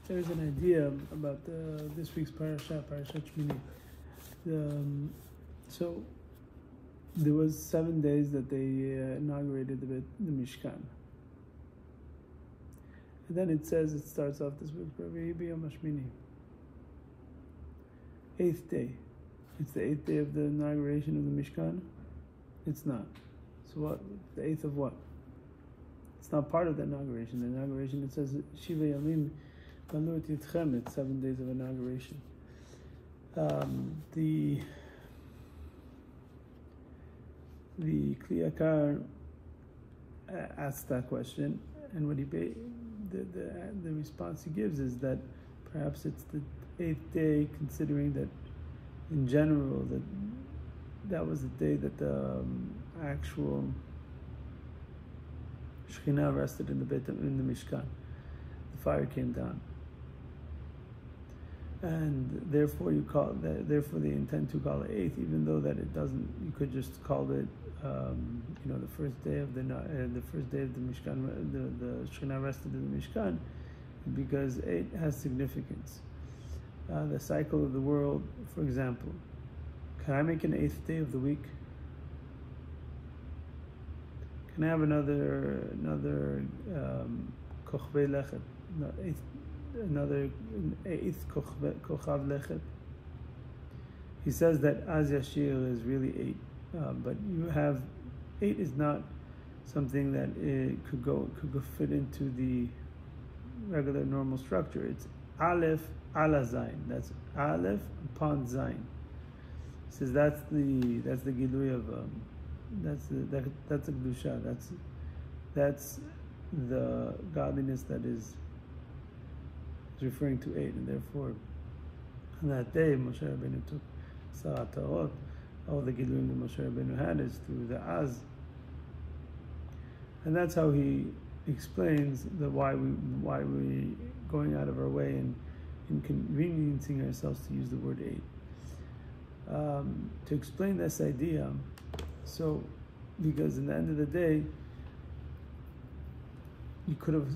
there's an idea about this week's parasha, Parashat Shmini. So there was 7 days that they inaugurated the Mishkan. And then it starts off this week, Yom Hashmini. 8th day. It's the 8th day of the inauguration of the Mishkan? It's not. So what? The 8th of what? It's not part of the inauguration. The inauguration, it says, Shiva Yamim Balut Yitchem, it's 7 days of inauguration. The Kli Yakar asked that question, and what the response he gives is that perhaps it's the 8th day, considering that in general that was the day that the actual Shekhinah rested in the Mishkan. The fire came down, and therefore therefore they intend to call it 8th, even though that it doesn't. You could just call it, the first day of the Mishkan. The Shekhinah rested in the Mishkan, because 8 has significance. The cycle of the world, for example. Can I make an 8th day of the week? Can I have another kochvei lechet, another 8th kochav lechet? He says that Az Yashir is really 8, but you have 8 is not something that it could go fit into the regular normal structure. It's Aleph ala Zayin. That's Aleph upon Zayin. He says that's the Gilui of that's the Kedusha. That's the godliness that is referring to 8, and therefore on that day Moshe Rabbeinu took Sa'at Ta'ot. All the Giluim that Moshe Rabbeinu had is through the Az, and that's how he explains why we going out of our way and inconveniencing ourselves to use the word 8. To explain this idea, so because in the end of the day, you could have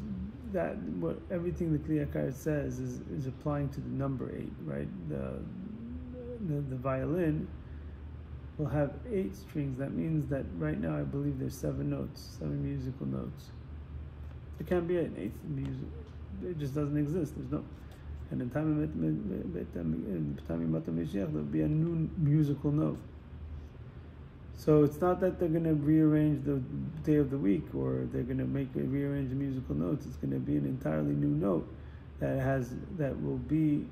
everything the Kli Yakar says is applying to the number 8, right? The violin will have 8 strings. That means that right now I believe there's 7 musical notes. There can't be an 8th music. It just doesn't exist. There's no. And in time of Mashiach, there'll be a new musical note. So it's not that they're going to rearrange the day of the week, or they're going to rearrange the musical notes. It's going to be an entirely new note that will be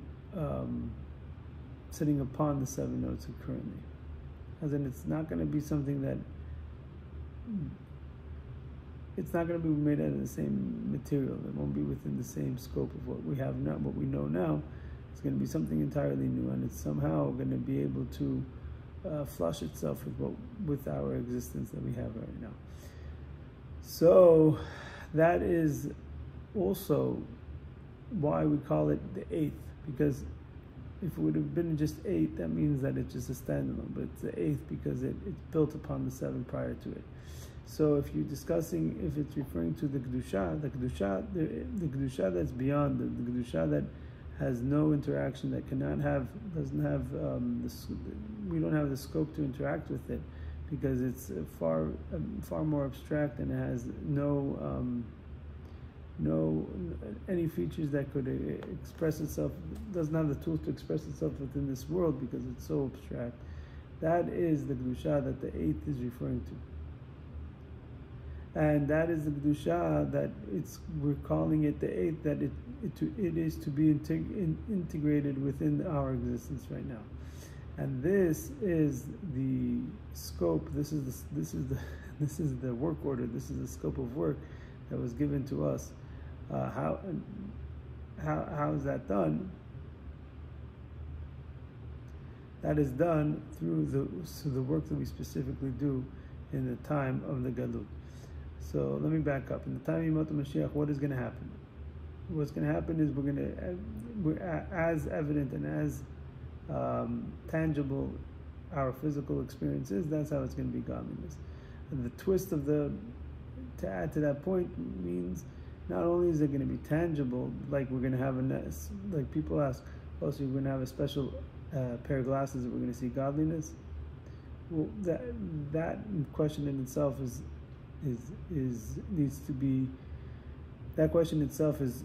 sitting upon the 7 notes currently. As in, it's not going to be something that. It's not going to be made out of the same material. It won't be within the same scope of what we have now, what we know now. It's going to be something entirely new, and it's somehow going to be able to flush itself with our existence that we have right now. So that is also why we call it the 8th, because if it would have been just 8, that means that it's just a standalone, but it's the 8th because it's built upon the 7 prior to it. So if you're discussing, if it's referring to the Kedusha that's beyond, the Kedusha that has no interaction, that doesn't have we don't have the scope to interact with it, because it's far more abstract, and it has no any features that could express itself, doesn't have the tools to express itself within this world, because it's so abstract. That is the Kedusha that the 8th is referring to. And that is the Kedusha that we're calling it the 8th, that it is to be integrated within our existence right now. And this is the scope. This is the work order. This is the scope of work that was given to us. How is that done? That is done through the work that we specifically do in the time of the Galut. So let me back up. In the time of Yemot Mashiach, what is going to happen? What's going to happen is we're as evident and as tangible our physical experience is. That's how it's going to be godliness. And the twist of to add to that point means not only is it going to be tangible, like we're going to have like people ask, oh, so you're going to have a special pair of glasses that we're going to see godliness? Well, that question in itself needs to be, that question itself is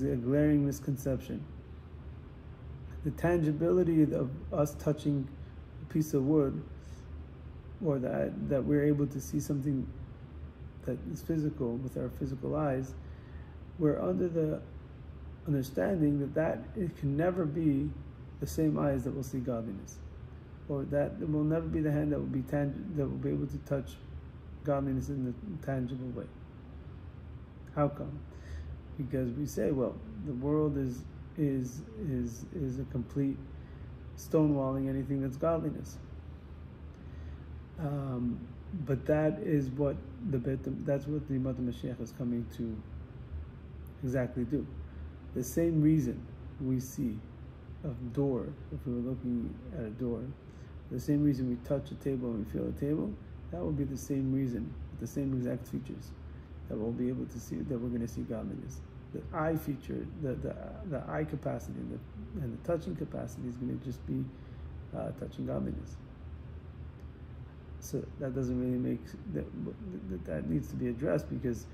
a glaring misconception. The tangibility of us touching a piece of wood, or that we're able to see something that is physical with our physical eyes, we're under the understanding that it can never be the same eyes that will see godliness, or that it will never be the hand that will be that will be able to touch godliness in a tangible way. How come? Because we say, well, the world is a complete stonewalling anything that's godliness. But that is what that's what the Yemot Mashiach is coming to exactly do. The same reason we see a door, if we were looking at a door, the same reason we touch a table and we feel a table, that will be the same reason, the same exact features that we'll be able to see, that we're going to see godliness. The eye feature, the eye capacity and the touching capacity is going to just be touching godliness. So that doesn't really make, that needs to be addressed, because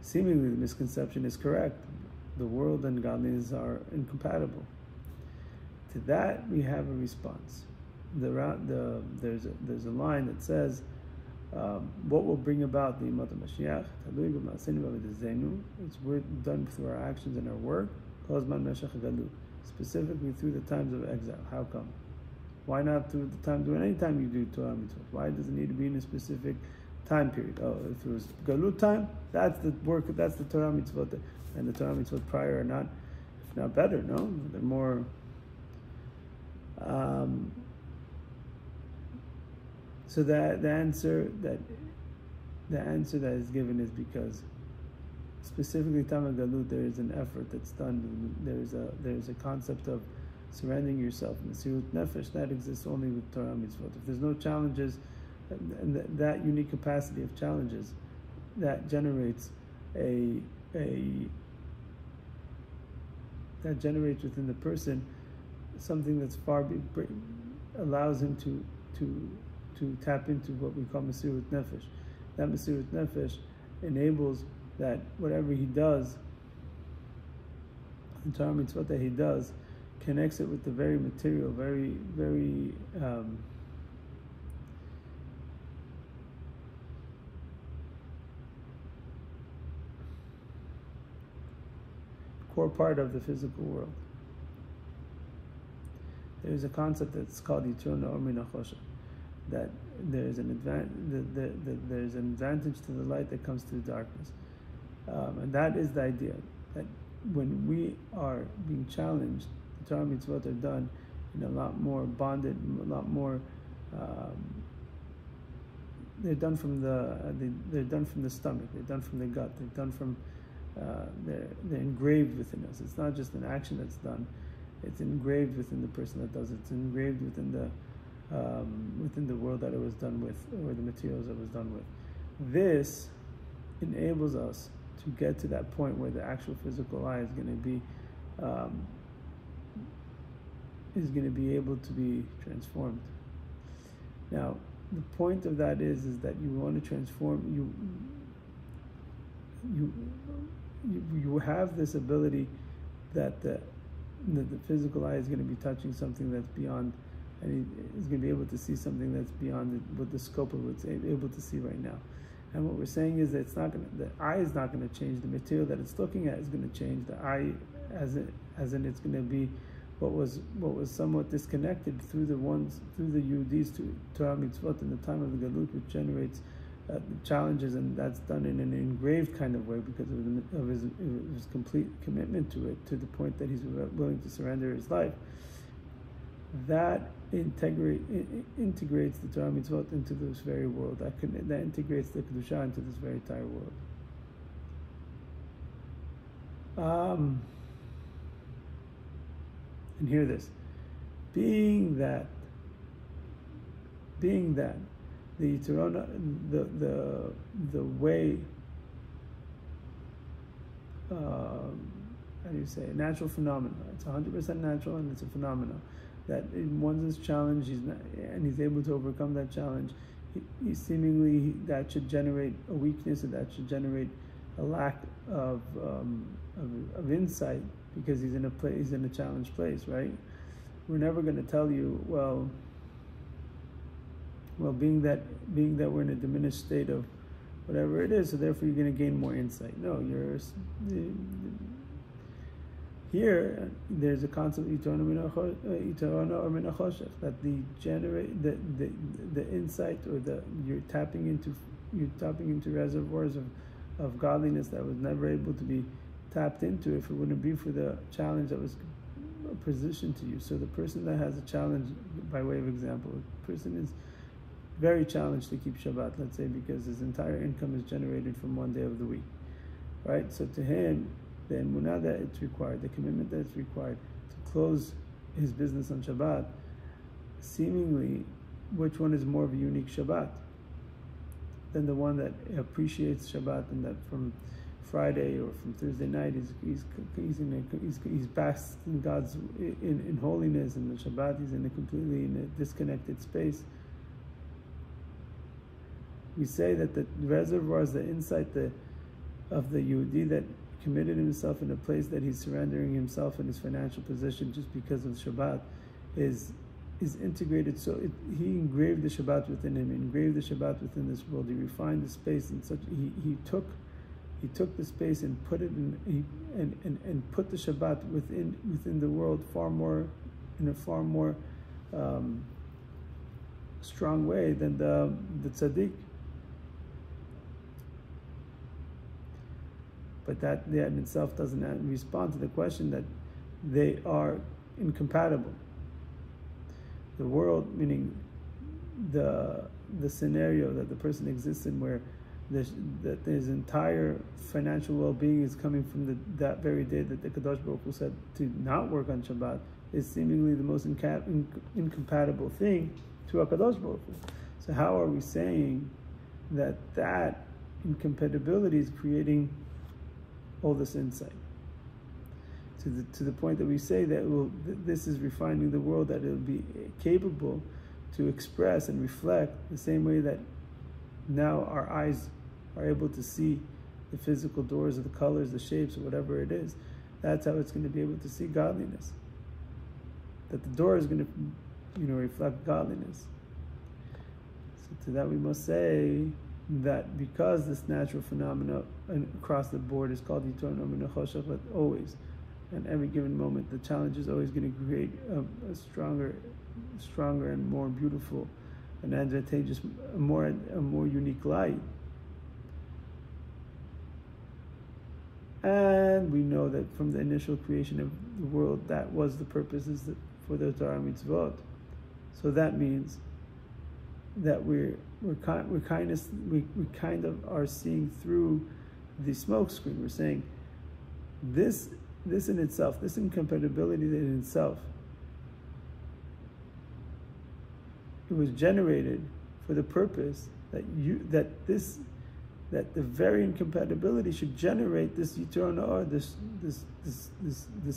seemingly the misconception is correct. The world and godliness are incompatible. To that we have a response. There's a line that says, what will bring about the Yemot Mashiach? It's done through our actions and our work, specifically through the times of exile. How come? Why not through the time, any time you do Torah mitzvot? Why does it need to be in a specific time period? Oh, if it was Galut time, that's the work, that's the Torah mitzvot, and the Torah mitzvot prior are not, if not better, no? They're more, so that the answer that is given is because specifically time of Galut, there is an effort that's done. There is a concept of surrendering yourself. Mesirut Nefesh, that exists only with Torah mitzvot. If there's no challenges, and that unique capacity of challenges, that generates that generates within the person something that's allows him to tap into what we call Mesirut Nefesh. That Mesirut Nefesh enables that whatever he does, the Torah mitzvot that he does, connects it with the very material, very core part of the physical world. There's a concept that's called Yitron Or Min HaChoshen, that there's an advantage to the light that comes through darkness, and that is the idea that when we are being challenged, the Torah mitzvot are done in a lot more bonded, a lot more. They're done from the stomach. They're done from the gut. They're done from. They're engraved within us. It's not just an action that's done. It's engraved within the person that does it. It's engraved within the world that it was done with, or the materials that it was done with. This enables us to get to that point where the actual physical eye is going to be able to be transformed. Now, the point of that is that you want to transform. You have this ability that the physical eye is going to be touching something that's beyond, and is going to be able to see something that's beyond what the scope of what's able to see right now. And what we're saying is that the eye is not going to change. The material that it's looking at is going to change. The eye, as in it's going to be what was somewhat disconnected through the Yehudis to Torah mitzvot in the time of the Galut, which generates challenges, and that's done in an engraved kind of way because of his complete commitment to it, to the point that he's willing to surrender his life. That integrates the Torah mitzvot into this very world. That integrates the Kedusha into this very entire world. And hear this: being that the Yitorona, the way how do you say, a natural phenomenon. It's 100% natural, and it's a phenomenon that once it's challenged, and he's able to overcome that challenge. He seemingly that should generate a weakness, and that should generate a lack of insight, because he's in a challenged place, right? We're never going to tell you, well, being that we're in a diminished state of whatever it is, so therefore you're going to gain more insight. No, here there's a concept that the insight, or you're tapping into reservoirs of godliness that was never able to be tapped into if it wouldn't be for the challenge that was positioned to you. So the person that has a challenge, by way of example, a person is very challenged to keep Shabbat, let's say, because his entire income is generated from one day of the week, right? So to him, the emunah that it's required, the commitment that it's required to close his business on Shabbat, seemingly, which one is more of a unique Shabbat than the one that appreciates Shabbat, and that from Friday or from Thursday night he's basked in God's in holiness, and the Shabbat he's in a disconnected space. We say that the reservoirs, the insight of the Yehudi that committed himself in a place that he's surrendering himself in his financial position just because of Shabbat is integrated. So he engraved the Shabbat within him, engraved the Shabbat within this world. He refined the space in such he took the space and put it in and put the Shabbat within the world in a far more strong way than the tzaddik. But that in itself doesn't respond to the question that they are incompatible. The world, meaning the scenario that the person exists in, where that his entire financial well-being is coming from that very day that the Kadosh Baruch Hu said to not work on Shabbat, is seemingly the most incompatible thing to HaKadosh Baruch Hu. So how are we saying that incompatibility is creating all this insight? To the point that we say that this is refining the world, that it will be capable to express and reflect the same way that now our eyes are able to see the physical doors, or the colors, the shapes, or whatever it is. That's how it's going to be able to see godliness. That the door is going to, reflect godliness. So to that we must say that because this natural phenomena across the board is called detour, but always, at every given moment, the challenge is always going to create a stronger and more beautiful, an advantageous, a more unique light. And we know that from the initial creation of the world, that was the purpose, is for the Torah mitzvot. So that means that we kind of are seeing through the smoke screen. We're saying this in itself, this incompatibility in itself, it was generated for the purpose that the very incompatibility should generate this eternal, this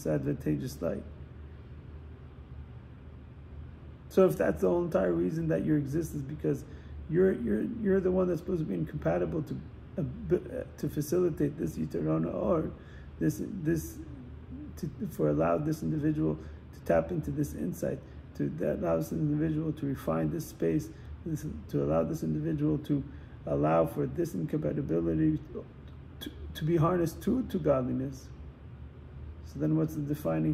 advantageous light. So if that's the whole entire reason that you exist, is because you're the one that's supposed to be incompatible to facilitate this eternal, or for allow this individual to tap into this insight, that allow this individual to refine this space, to allow this individual to allow for this incompatibility to be harnessed to godliness. So then what is the defining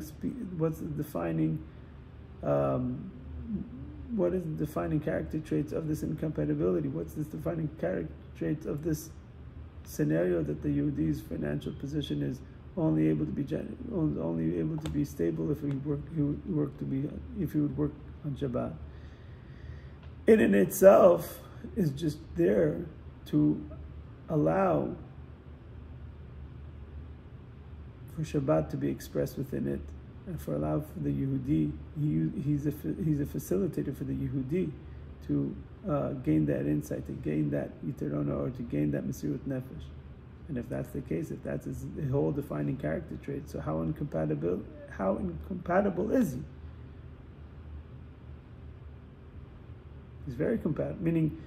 character traits of this incompatibility? What's this defining character traits of this scenario that the Yehudi's financial position is only able to be stable if he would work on Shabbat? It in itself is just there to allow for Shabbat to be expressed within it, and for allow for the Yehudi, he's a facilitator for the Yehudi to gain that insight, to gain that Yitirona, or to gain that Mesirut Nefesh. And if that's the case, if that's his whole defining character trait, so how incompatible is he? He's very compatible, meaning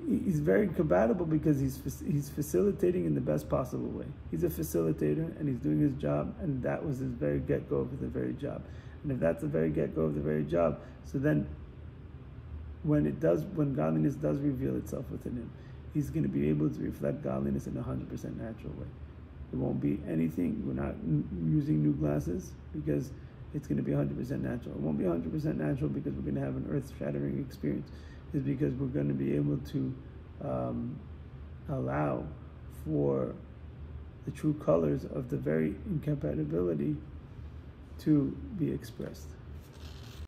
he's very compatible because he's facilitating in the best possible way. He's a facilitator and he's doing his job, and that was his very get-go of the very job. And if that's the very get-go of the very job, so then when godliness does reveal itself within him, he's going to be able to reflect godliness in a 100% natural way. It won't be anything. We're not using new glasses because it's going to be 100% natural. It won't be 100% natural because we're going to have an earth-shattering experience. It's because we're going to be able to allow for the true colors of the very incompatibility to be expressed.